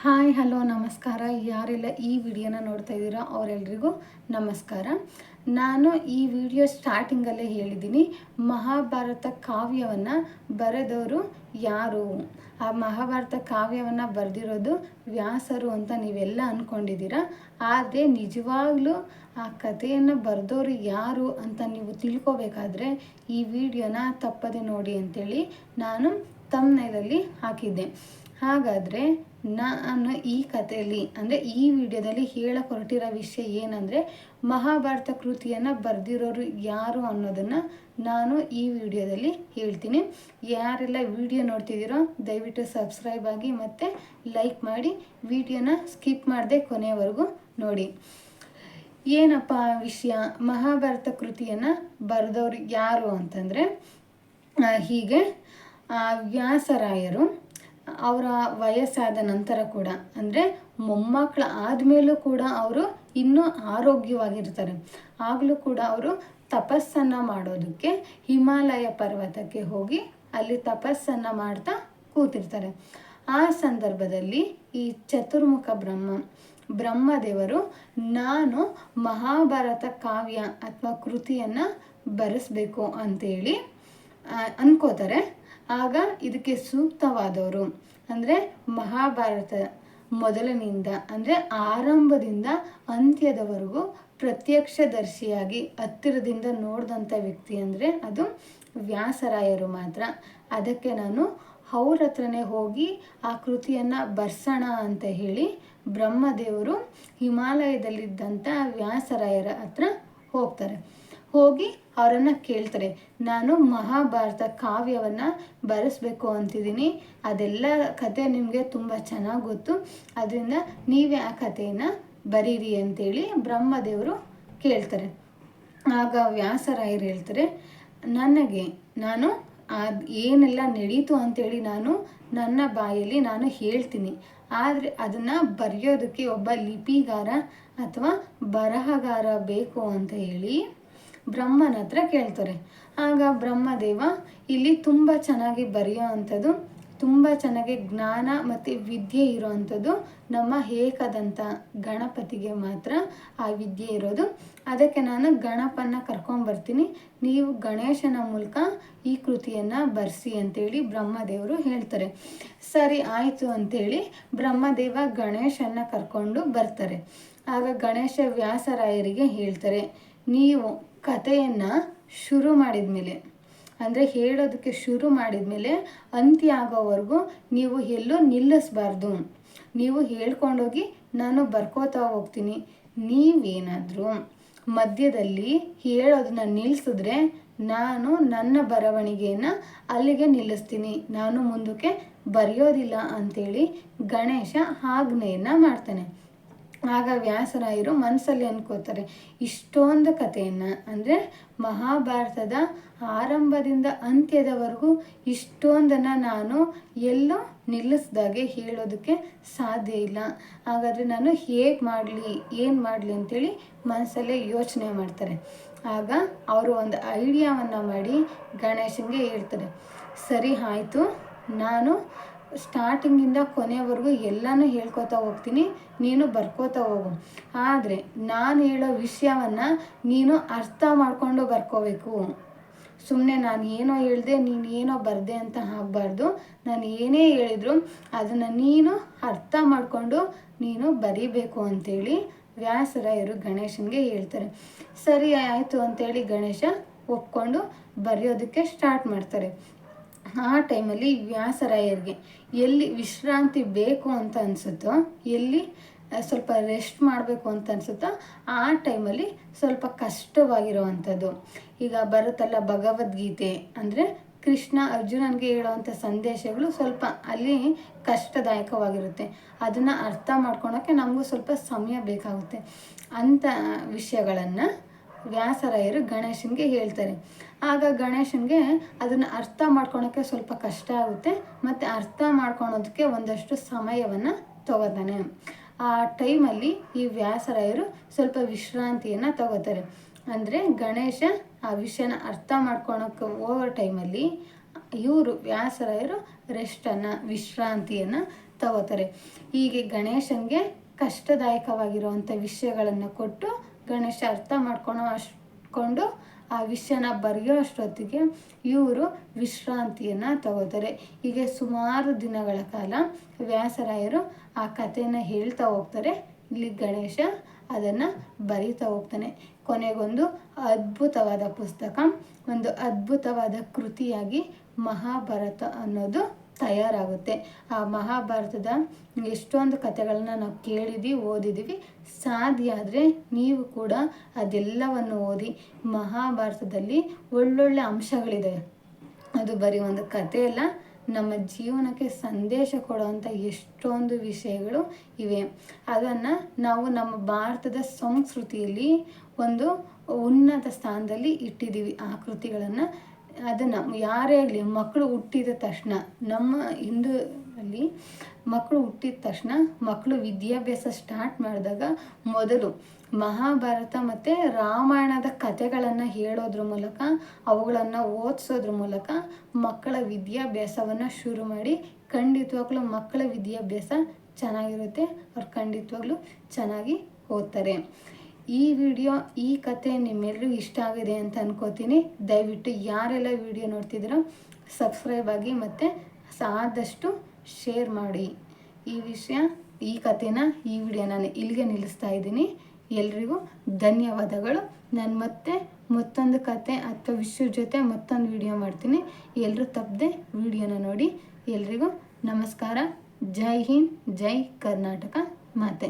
Hi hello ನಮಸ್ಕಾರ. ಯಾರೆಲ್ಲ ಈ ವಿಡಿಯೋನ ನೋಡ್ತಾ ಇದ್ದೀರಾ ಅವರೆಲ್ಲರಿಗೂ ನಮಸ್ಕಾರ. ನಾನು ಈ ವಿಡಿಯೋ ಸ್ಟಾರ್ಟಿಂಗಲ್ಲೇ ಹೇಳಿದ್ದೀನಿ, ಮಹಾಭಾರತ ಕಾವ್ಯವನ್ನು ಬರೆದವರು ಯಾರು, ಆ ಮಹಾಭಾರತ ಕಾವ್ಯವನ್ನು ಬರೆದಿರೋದು ವ್ಯಾಸರು ಅಂತ ನೀವೆಲ್ಲ ಅಂದ್ಕೊಂಡಿದ್ದೀರಾ. ಆದರೆ ನಿಜವಾಗ್ಲೂ ಆ ಕಥೆಯನ್ನು ಬರೆದವರು ಯಾರು ಅಂತ ನೀವು ತಿಳ್ಕೊಬೇಕಾದ್ರೆ ಈ ವಿಡಿಯೋನ ತಪ್ಪದೆ ನೋಡಿ ಅಂತೇಳಿ ನಾನು ಥಂಬ್ನೇಲಲ್ಲಿ ಹಾಕಿದ್ದೆ. ಹಾಗಾದರೆ ನಾನು ಈ ಕಥೆಯಲ್ಲಿ ಅಂದರೆ ಈ ವಿಡಿಯೋದಲ್ಲಿ ಹೇಳಕ್ಕೆ ಹೊರಟಿರೋ ವಿಷಯ ಏನಂದರೆ, ಮಹಾಭಾರತ ಕೃತಿಯನ್ನು ಬರೆದಿರೋರು ಯಾರು ಅನ್ನೋದನ್ನು ನಾನು ಈ ವಿಡಿಯೋದಲ್ಲಿ ಹೇಳ್ತೀನಿ. ಯಾರೆಲ್ಲ ವಿಡಿಯೋ ನೋಡ್ತಿದ್ದೀರೋ ದಯವಿಟ್ಟು ಸಬ್ಸ್ಕ್ರೈಬ್ ಆಗಿ ಮತ್ತು ಲೈಕ್ ಮಾಡಿ, ವಿಡಿಯೋನ ಸ್ಕಿಪ್ ಮಾಡದೆ ಕೊನೆಯವರೆಗೂ ನೋಡಿ. ಏನಪ್ಪ ವಿಷಯ, ಮಹಾಭಾರತ ಕೃತಿಯನ್ನು ಬರೆದವರು ಯಾರು ಅಂತಂದರೆ, ಹೀಗೆ ವ್ಯಾಸರಾಯರು ಅವರ ವಯಸ್ಸಾದ ನಂತರ ಕೂಡ ಅಂದರೆ ಮೊಮ್ಮಕ್ಕಳ ಆದಮೇಲೂ ಕೂಡ ಅವರು ಇನ್ನೂ ಆರೋಗ್ಯವಾಗಿರ್ತಾರೆ. ಆಗಲೂ ಕೂಡ ಅವರು ತಪಸ್ಸನ್ನು ಮಾಡೋದಕ್ಕೆ ಹಿಮಾಲಯ ಪರ್ವತಕ್ಕೆ ಹೋಗಿ ಅಲ್ಲಿ ತಪಸ್ಸನ್ನು ಮಾಡ್ತಾ ಕೂತಿರ್ತಾರೆ. ಆ ಸಂದರ್ಭದಲ್ಲಿ ಈ ಚತುರ್ಮುಖ ಬ್ರಹ್ಮದೇವರು ನಾನು ಮಹಾಭಾರತ ಕಾವ್ಯ ಅಥವಾ ಕೃತಿಯನ್ನು ಬರೆಸಬೇಕು ಅಂತೇಳಿ ಅನ್ಕೋತಾರೆ. ಆಗ ಇದಕ್ಕೆ ಸೂಕ್ತವಾದವರು ಅಂದರೆ ಮಹಾಭಾರತ ಮೊದಲಿನಿಂದ ಅಂದರೆ ಆರಂಭದಿಂದ ಅಂತ್ಯದವರೆಗೂ ಪ್ರತ್ಯಕ್ಷದರ್ಶಿಯಾಗಿ ಹತ್ತಿರದಿಂದ ನೋಡಿದಂಥ ವ್ಯಕ್ತಿ ಅಂದರೆ ಅದು ವ್ಯಾಸರಾಯರು ಮಾತ್ರ. ಅದಕ್ಕೆ ನಾನು ಅವ್ರ ಹತ್ರನೇ ಹೋಗಿ ಆ ಕೃತಿಯನ್ನು ಬರ್ಸೋಣ ಅಂತ ಹೇಳಿ ಬ್ರಹ್ಮದೇವರು ಹಿಮಾಲಯದಲ್ಲಿದ್ದಂಥ ವ್ಯಾಸರಾಯರ ಹತ್ರ ಹೋಗ್ತಾರೆ. ಹೋಗಿ ಅವರನ್ನು ಕೇಳ್ತಾರೆ, ನಾನು ಮಹಾಭಾರತ ಕಾವ್ಯವನ್ನು ಬರೆಸಬೇಕು ಅಂತಿದ್ದೀನಿ, ಅದೆಲ್ಲ ಕತೆ ನಿಮಗೆ ತುಂಬ ಚೆನ್ನಾಗಿ ಗೊತ್ತು, ಅದರಿಂದ ನೀವೇ ಆ ಕಥೆಯನ್ನು ಬರೀರಿ ಅಂತೇಳಿ ಬ್ರಹ್ಮದೇವರು ಕೇಳ್ತಾರೆ. ಆಗ ವ್ಯಾಸರಾಯರು ಹೇಳ್ತಾರೆ, ನಾನು ಏನೆಲ್ಲ ನಡೀತು ಅಂತೇಳಿ ನನ್ನ ಬಾಯಲ್ಲಿ ನಾನು ಹೇಳ್ತೀನಿ, ಆದರೆ ಅದನ್ನು ಬರೆಯೋದಕ್ಕೆ ಒಬ್ಬ ಲಿಪಿಗಾರ ಅಥವಾ ಬರಹಗಾರ ಬೇಕು ಅಂತ ಹೇಳಿ ಬ್ರಹ್ಮನ ಹತ್ರ ಕೇಳ್ತಾರೆ. ಆಗ ಬ್ರಹ್ಮದೇವ ಇಲ್ಲಿ ತುಂಬ ಚೆನ್ನಾಗಿ ಬರೆಯೋ ಅಂಥದ್ದು, ತುಂಬ ಚೆನ್ನಾಗಿ ಜ್ಞಾನ ಮತ್ತು ವಿದ್ಯೆ ಇರೋವಂಥದ್ದು ನಮ್ಮ ಏಕದಂತ ಗಣಪತಿಗೆ ಮಾತ್ರ ಆ ವಿದ್ಯೆ ಇರೋದು. ಅದಕ್ಕೆ ನಾನು ಗಣಪನ ಕರ್ಕೊಂಬರ್ತೀನಿ, ನೀವು ಗಣೇಶನ ಮೂಲಕ ಈ ಕೃತಿಯನ್ನು ಬರೆಸಿ ಅಂತೇಳಿ ಬ್ರಹ್ಮದೇವರು ಹೇಳ್ತಾರೆ. ಸರಿ ಆಯಿತು ಅಂಥೇಳಿ ಬ್ರಹ್ಮದೇವ ಗಣೇಶನ ಕರ್ಕೊಂಡು ಬರ್ತಾರೆ. ಆಗ ಗಣೇಶ ವ್ಯಾಸರಾಯರಿಗೆ ಹೇಳ್ತಾರೆ, ನೀವು ಕಥೆಯನ್ನು ಶುರು ಮಾಡಿದ ಮೇಲೆ ಅಂದರೆ ಹೇಳೋದಕ್ಕೆ ಶುರು ಮಾಡಿದ ಮೇಲೆ ಅಂತ್ಯ ಆಗೋವರೆಗೂ ನೀವು ಎಲ್ಲೂ ನಿಲ್ಲಿಸಬಾರ್ದು, ನೀವು ಹೇಳ್ಕೊಂಡೋಗಿ ನಾನು ಬರ್ಕೋತಾ ಹೋಗ್ತೀನಿ. ನೀವೇನಾದರೂ ಮಧ್ಯದಲ್ಲಿ ಹೇಳೋದನ್ನ ನಿಲ್ಲಿಸಿದ್ರೆ ನಾನು ನನ್ನ ಬರವಣಿಗೆಯನ್ನು ಅಲ್ಲಿಗೆ ನಿಲ್ಲಿಸ್ತೀನಿ, ನಾನು ಮುಂದಕ್ಕೆ ಬರೆಯೋದಿಲ್ಲ ಅಂಥೇಳಿ ಗಣೇಶ ಆಜ್ಞೆಯನ್ನು ಮಾಡ್ತಾನೆ. ಆಗ ವ್ಯಾಸರಾಯರು ಮನಸ್ಸಲ್ಲಿ ಅನ್ಕೋತಾರೆ, ಇಷ್ಟೊಂದು ಕಥೆಯನ್ನು ಅಂದರೆ ಮಹಾಭಾರತದ ಆರಂಭದಿಂದ ಅಂತ್ಯದವರೆಗೂ ಇಷ್ಟೊಂದನ್ನು ನಾನು ಎಲ್ಲೂ ನಿಲ್ಲಿಸ್ದಾಗೆ ಹೇಳೋದಕ್ಕೆ ಸಾಧ್ಯ ಇಲ್ಲ, ಹಾಗಾದರೆ ನಾನು ಹೇಗೆ ಮಾಡಲಿ ಏನು ಮಾಡಲಿ ಅಂತೇಳಿ ಮನಸ್ಸಲ್ಲೇ ಯೋಚನೆ ಮಾಡ್ತಾರೆ. ಆಗ ಅವರು ಒಂದು ಐಡಿಯಾವನ್ನು ಮಾಡಿ ಗಣೇಶನಿಗೆ ಹೇಳ್ತಾರೆ, ಸರಿ ಆಯಿತು, ನಾನು ಸ್ಟಾರ್ಟಿಂಗಿಂದ ಕೊನೆಯವರೆಗೂ ಎಲ್ಲನೂ ಹೇಳ್ಕೊತಾ ಹೋಗ್ತೀನಿ, ನೀನು ಬರ್ಕೋತಾ ಹೋಗು, ಆದರೆ ನಾನು ಹೇಳೋ ವಿಷಯವನ್ನು ನೀನು ಅರ್ಥ ಮಾಡಿಕೊಂಡು ಬರ್ಕೋಬೇಕು. ಸುಮ್ಮನೆ ನಾನು ಏನೋ ಹೇಳಿದೆ ನೀನು ಏನೋ ಬರದೆ ಅಂತ ಆಗಬಾರ್ದು, ನಾನು ಏನೇ ಹೇಳಿದ್ರು ಅದನ್ನು ನೀನು ಅರ್ಥ ಮಾಡಿಕೊಂಡು ನೀನು ಬರೀಬೇಕು ಅಂತೇಳಿ ವ್ಯಾಸರಾಯರು ಗಣೇಶನಿಗೆ ಹೇಳ್ತಾರೆ. ಸರಿ ಆಯಿತು ಅಂತೇಳಿ ಗಣೇಶ ಒಪ್ಕೊಂಡು ಬರೆಯೋದಕ್ಕೆ ಸ್ಟಾರ್ಟ್ ಮಾಡ್ತಾರೆ. ಆ ಟೈಮಲ್ಲಿ ವ್ಯಾಸರಾಯರಿಗೆ ಎಲ್ಲಿ ವಿಶ್ರಾಂತಿ ಬೇಕು ಅಂತ ಅನಿಸುತ್ತೋ, ಎಲ್ಲಿ ಸ್ವಲ್ಪ ರೆಸ್ಟ್ ಮಾಡಬೇಕು ಅಂತ ಅನಿಸುತ್ತೋ ಆ ಟೈಮಲ್ಲಿ ಸ್ವಲ್ಪ ಕಷ್ಟವಾಗಿರೋ ಅಂಥದ್ದು. ಈಗ ಬರುತ್ತಲ್ಲ ಭಗವದ್ಗೀತೆ ಅಂದರೆ ಕೃಷ್ಣ ಅರ್ಜುನನಿಗೆ ಹೇಳೋವಂಥ ಸಂದೇಶಗಳು ಸ್ವಲ್ಪ ಅಲ್ಲಿ ಕಷ್ಟದಾಯಕವಾಗಿರುತ್ತೆ, ಅದನ್ನು ಅರ್ಥ ಮಾಡ್ಕೊಳೋಕ್ಕೆ ನಮಗೂ ಸ್ವಲ್ಪ ಸಮಯ ಬೇಕಾಗುತ್ತೆ. ಅಂಥ ವಿಷಯಗಳನ್ನು ವ್ಯಾಸರಾಯರು ಗಣೇಶನಿಗೆ ಹೇಳ್ತಾರೆ. ಆಗ ಗಣೇಶನಿಗೆ ಅದನ್ನು ಅರ್ಥ ಮಾಡ್ಕೊಳೋಕ್ಕೆ ಸ್ವಲ್ಪ ಕಷ್ಟ ಆಗುತ್ತೆ ಮತ್ತು ಅರ್ಥ ಮಾಡ್ಕೊಳೋದಕ್ಕೆ ಒಂದಷ್ಟು ಸಮಯವನ್ನು ತಗೋತಾನೆ. ಆ ಟೈಮಲ್ಲಿ ಈ ವ್ಯಾಸರಾಯರು ಸ್ವಲ್ಪ ವಿಶ್ರಾಂತಿಯನ್ನು ತಗೋತಾರೆ. ಅಂದರೆ ಗಣೇಶ ಆ ವಿಷಯನ ಅರ್ಥ ಮಾಡ್ಕೊಳೋಕ್ಕೆ ಹೋಗೋ ಟೈಮಲ್ಲಿ ಇವರು ವ್ಯಾಸರಾಯರು ರೆಸ್ಟನ್ನು ವಿಶ್ರಾಂತಿಯನ್ನು ತಗೋತಾರೆ. ಹೀಗೆ ಗಣೇಶನಿಗೆ ಕಷ್ಟದಾಯಕವಾಗಿರುವಂಥ ವಿಷಯಗಳನ್ನು ಕೊಟ್ಟು ಗಣೇಶ ಅರ್ಥ ಮಾಡ್ಕೊಂಡು ಆ ವಿಷಯನ ಬರೆಯೋ ಅಷ್ಟೊತ್ತಿಗೆ ಇವರು ವಿಶ್ರಾಂತಿಯನ್ನು ತಗೋತಾರೆ. ಹೀಗೆ ಸುಮಾರು ದಿನಗಳ ಕಾಲ ವ್ಯಾಸರಾಯರು ಆ ಕಥೆಯನ್ನು ಹೇಳ್ತಾ ಹೋಗ್ತಾರೆ. ಇಲ್ಲಿ ಗಣೇಶ ಅದನ್ನು ಬರೀತಾ ಹೋಗ್ತಾನೆ. ಕೊನೆಗೊಂದು ಅದ್ಭುತವಾದ ಪುಸ್ತಕ, ಒಂದು ಅದ್ಭುತವಾದ ಕೃತಿಯಾಗಿ ಮಹಾಭಾರತ ಅನ್ನೋದು ತಯಾರಾಗುತ್ತೆ. ಆ ಮಹಾಭಾರತದ ಎಷ್ಟೊಂದು ಕಥೆಗಳನ್ನ ನಾವು ಕೇಳಿದ್ದೀವಿ, ಓದಿದ್ದೀವಿ. ಸಾಧ್ಯ ಆದರೆ ನೀವು ಕೂಡ ಅದೆಲ್ಲವನ್ನು ಓದಿ. ಮಹಾಭಾರತದಲ್ಲಿ ಒಳ್ಳೊಳ್ಳೆ ಅಂಶಗಳಿದೆ. ಅದು ಬರೀ ಒಂದು ಕಥೆ ಅಲ್ಲ, ನಮ್ಮ ಜೀವನಕ್ಕೆ ಸಂದೇಶ ಕೊಡುವಂಥ ಎಷ್ಟೊಂದು ವಿಷಯಗಳು ಇವೆ. ಅದನ್ನು ನಾವು ನಮ್ಮ ಭಾರತದ ಸಂಸ್ಕೃತಿಯಲ್ಲಿ ಒಂದು ಉನ್ನತ ಸ್ಥಾನದಲ್ಲಿ ಇಟ್ಟಿದ್ದೀವಿ ಆ ಕೃತಿಗಳನ್ನು. ಅದನ್ನು ಯಾರೇ ಆಗಲಿ, ಮಕ್ಕಳು ಹುಟ್ಟಿದ ತಕ್ಷಣ, ನಮ್ಮ ಹಿಂದೂರಲ್ಲಿ ಮಕ್ಕಳು ಹುಟ್ಟಿದ ತಕ್ಷಣ ಮಕ್ಕಳು ವಿದ್ಯಾಭ್ಯಾಸ ಸ್ಟಾರ್ಟ್ ಮಾಡಿದಾಗ ಮೊದಲು ಮಹಾಭಾರತ ಮತ್ತು ರಾಮಾಯಣದ ಕಥೆಗಳನ್ನು ಹೇಳೋದ್ರ ಮೂಲಕ, ಅವುಗಳನ್ನು ಓದಿಸೋದ್ರ ಮೂಲಕ ಮಕ್ಕಳ ವಿದ್ಯಾಭ್ಯಾಸವನ್ನು ಶುರು ಮಾಡಿ ಖಂಡಿತವಾಗ್ಲೂ ಮಕ್ಕಳ ವಿದ್ಯಾಭ್ಯಾಸ ಚೆನ್ನಾಗಿರುತ್ತೆ. ಅವ್ರು ಖಂಡಿತವಾಗ್ಲೂ ಚೆನ್ನಾಗಿ ಓದ್ತಾರೆ. ಈ ವಿಡಿಯೋ, ಈ ಕತೆ ನಿಮ್ಮೆಲ್ಲರಿಗೂ ಇಷ್ಟ ಆಗಿದೆ ಅಂತ ಅನ್ಕೋತೀನಿ. ದಯವಿಟ್ಟು ಯಾರೆಲ್ಲ ವಿಡಿಯೋ ನೋಡ್ತಿದ್ದೀರೋ ಸಬ್ಸ್ಕ್ರೈಬ್ ಆಗಿ ಮತ್ತು ಆದಷ್ಟು ಶೇರ್ ಮಾಡಿ. ಈ ಕಥೆನ, ಈ ವಿಡಿಯೋ ನಾನು ಇಲ್ಲಿಗೆ ನಿಲ್ಲಿಸ್ತಾ ಇದ್ದೀನಿ. ಎಲ್ರಿಗೂ ಧನ್ಯವಾದಗಳು. ನಾನು ಮತ್ತೊಂದು ಕತೆ ಅಥವಾ ವಿಷಯದ ಜೊತೆ ಮತ್ತೊಂದು ವಿಡಿಯೋ ಮಾಡ್ತೀನಿ. ಎಲ್ಲರೂ ತಪ್ಪದೆ ವಿಡಿಯೋನ ನೋಡಿ. ಎಲ್ರಿಗೂ ನಮಸ್ಕಾರ. ಜೈ ಹಿಂದ್, ಜೈ ಕರ್ನಾಟಕ ಮಾತೆ.